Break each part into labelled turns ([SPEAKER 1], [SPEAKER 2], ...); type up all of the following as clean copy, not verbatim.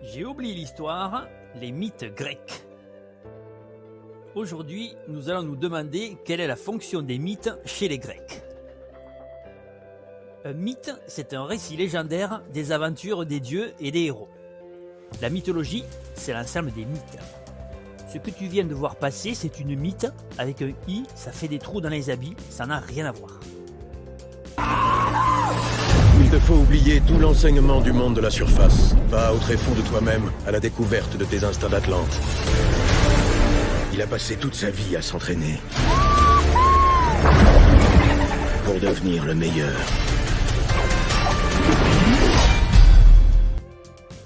[SPEAKER 1] J'ai oublié l'histoire, les mythes grecs. Aujourd'hui, nous allons nous demander quelle est la fonction des mythes chez les Grecs. Un mythe, c'est un récit légendaire des aventures des dieux et des héros. La mythologie, c'est l'ensemble des mythes. Ce que tu viens de voir passer, c'est une mythe, avec un i, ça fait des trous dans les habits, ça n'a rien à voir.
[SPEAKER 2] Il te faut oublier tout l'enseignement du monde de la surface. Va au tréfonds de toi-même, à la découverte de tes instincts d'Atlante. Il a passé toute sa vie à s'entraîner pour devenir le meilleur.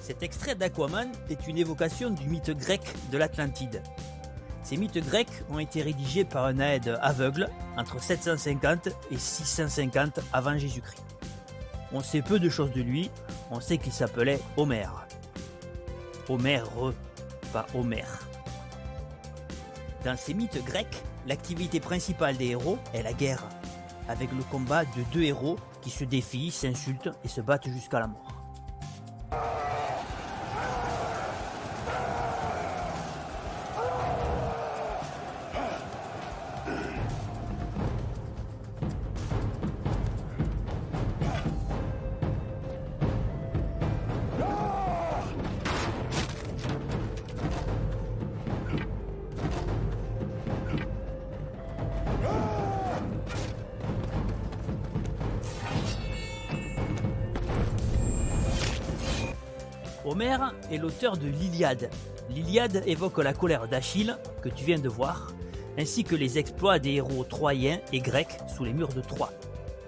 [SPEAKER 1] Cet extrait d'Aquaman est une évocation du mythe grec de l'Atlantide. Ces mythes grecs ont été rédigés par un aède aveugle entre 750 et 650 avant Jésus-Christ. On sait peu de choses de lui, on sait qu'il s'appelait Homère. Homère, pas Homère. Dans ces mythes grecs, l'activité principale des héros est la guerre, avec le combat de deux héros qui se défient, s'insultent et se battent jusqu'à la mort. Homère est l'auteur de l'Iliade. L'Iliade évoque la colère d'Achille, que tu viens de voir, ainsi que les exploits des héros troyens et grecs sous les murs de Troie,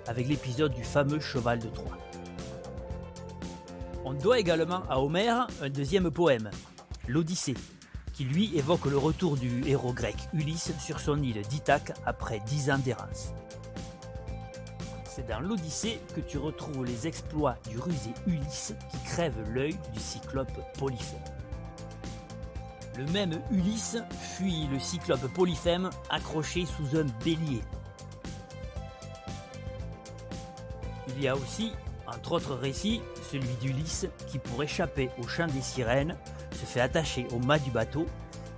[SPEAKER 1] avec l'épisode du fameux cheval de Troie. On doit également à Homère un deuxième poème, l'Odyssée, qui lui évoque le retour du héros grec Ulysse sur son île d'Ithaque après 10 ans d'errance. C'est dans l'Odyssée que tu retrouves les exploits du rusé Ulysse qui crève l'œil du cyclope Polyphème. Le même Ulysse fuit le cyclope Polyphème accroché sous un bélier. Il y a aussi, entre autres récits, celui d'Ulysse qui, pour échapper au chant des sirènes, se fait attacher au mât du bateau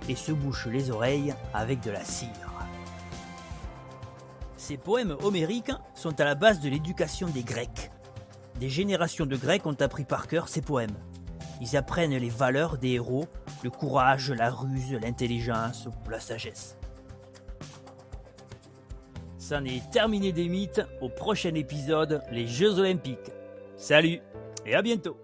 [SPEAKER 1] et se bouche les oreilles avec de la cire. Ces poèmes homériques sont à la base de l'éducation des Grecs. Des générations de Grecs ont appris par cœur ces poèmes. Ils apprennent les valeurs des héros, le courage, la ruse, l'intelligence ou la sagesse. C'en est terminé des mythes, au prochain épisode, les Jeux Olympiques. Salut et à bientôt!